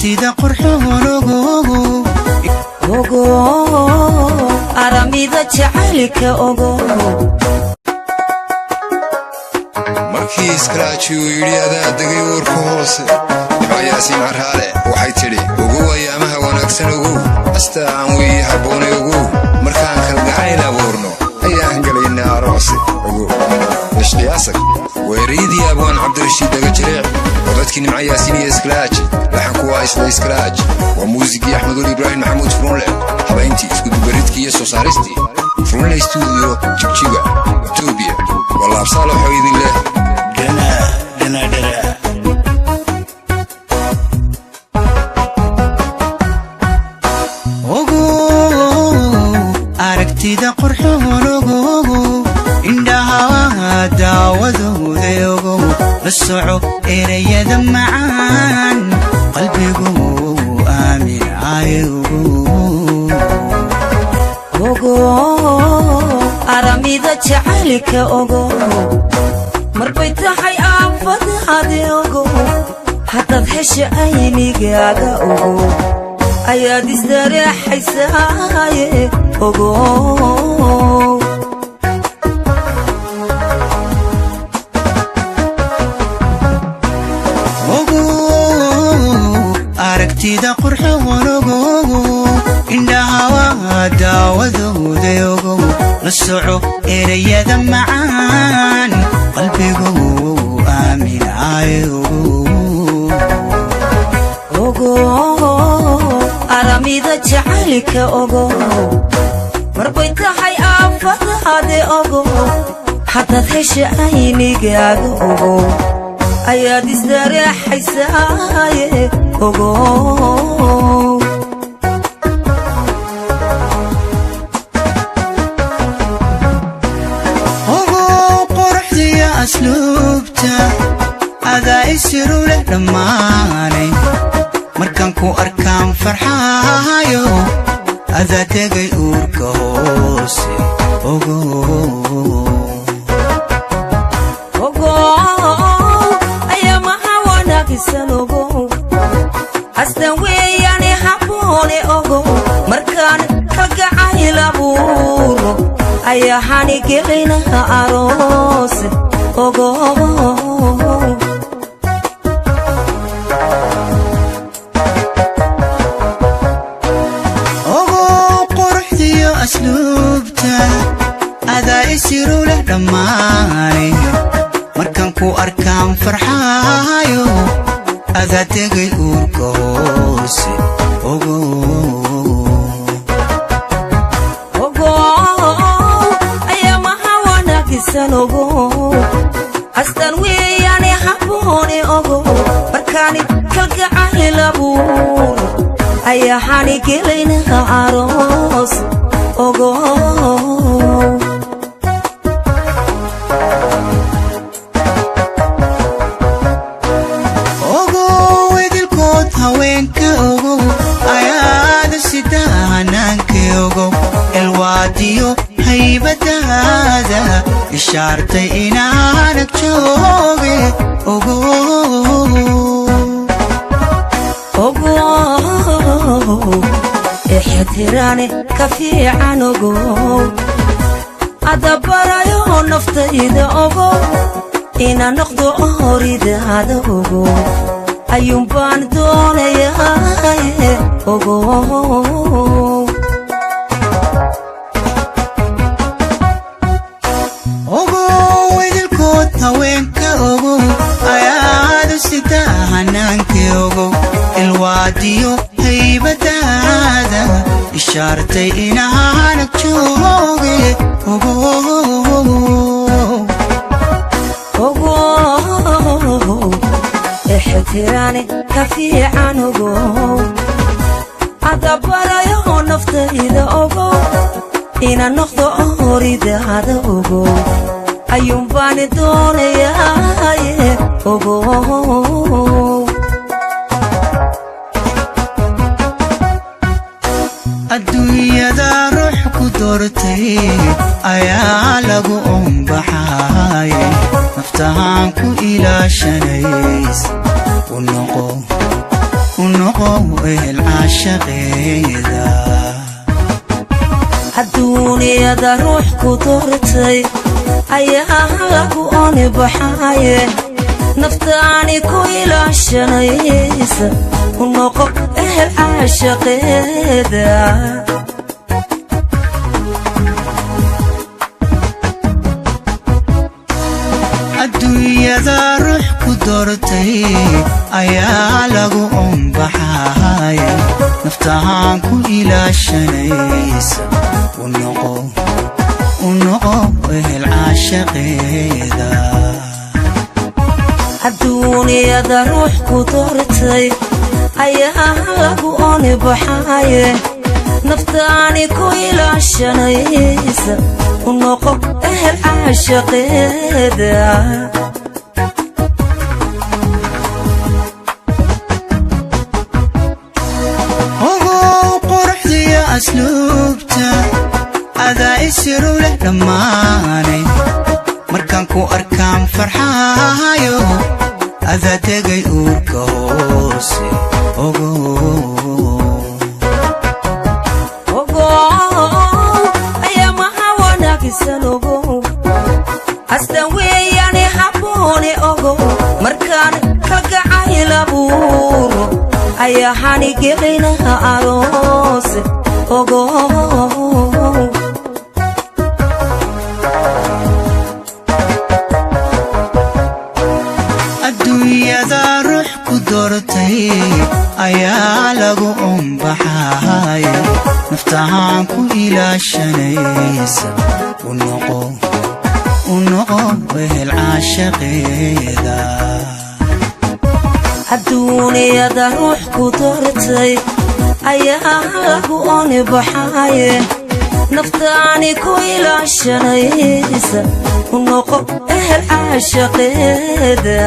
aragtida qurxoon ogo aramida jacaylka ogo markii iskaraaju yiri adaa dagay warka hoose Yaasiin Harhale waxay tiri ugu wayaamaha wanaagsan ugu astaan wii haboon ugu markaan kalgacayl abuurno ayaan galaynaa aroos ugu ishliyaasak weeriidii abaan Cabdirashiid daga jireec wadadkii nimca Yaasiin iyo Iskaraaj waxaan ku waa isla Iskaraaj waa muusigii Axmed Ibrahim Maxamuud Furunle habayntii isku dubaridkii iyo soo saaristii Furunle studio Jigjiga Ethiopia walaal saalo xoydin leh dana aragtida qurxoon indhaha daawadooda la soco erayada macaan qalbigu aamin ogo aramida jacaylka ogo marbay tahay aafadaade ogo haddaad hesha aynigaaga ogo ayaad isdareexaysaaye ogo aragtida qurxoon indhaha daawadooda ogo la soco erayada macaan qalbigu aamin ogo aramida jacaylka ogo marbay tahay aafadaade ogo haddaad hesha aynigaaga ogo ayaad isdareexaysaaye ogo quruxdiya asluubta adaa isiru leh dhammaanay markaan ku arkaan farxaayo adaa tegay uurka hoose ogo ayamaha wanaagsan ogo astaan weeyaane haboone ogo markaan kalgacayl abuuro ayaahani gelaynaha aroos ogo asluubta adaa isiru leh dhammaanay markaan ku arkaan farxaayo adaa tegay uurka hoose ogo ayamaha wanaagsan ogo astaan weeyaane haboone ogo markaani kalgacayl abuuro ayaahani gelaynaha aroos ogo wedilkood haweenka ogo ayaada sida hanaanka ogo elwaadiyo haybadaada ishaartay inaanag jooge ogo ixtiraane ka fiican ogo adabarayo naftayda ogo ina noqdo horidaada ogo ayuun baan doonayaa ogo wedilkood haweenka ogo ayaada sida hanaanka ogo elwaadiyo haybadaada ishaartay inaanag jooge ogo ixtiraane ka fiican ogo adabarayo naftayda ogo ina noqdo horidaada ogo ayuun baan doonayaa ogo adduunyada ruux ku doortay ayaa lagu umbaxay naftahaan ku ilaashanays u noqo العاشقيدا الدنيا دا روح كدورتي أياغو أني بحاية نفتاني كويلا شنيسة ونقو العاشقيدا الدنيا دا روح كدورتي أيا لغو بحاية نفتان كويلا شنيسة ونقو العاشقيدا الدنيا دا روح كدورتي أياغو أني بحاية نفتاني كويلا شنيسة ونقو العاشقيدا أسلوبتا هذا يسيرو له لماني مركان كو أركان فرحايو هذا تغي أوركوسي أيا ما هوانا كسانوغو أستوي يعني حبوني مركان كالقعاي لابورو أيا حاني كيغينا أروسي الدنيا دا روح كدورتي أيا لغو بحاية نفتحان كويلا شنيسة ونقو العاشقيدا الدنيا دا روح كدورتي أياغو أني بحاية نفتاني كويلا شنيسة ونقو العاشقيدا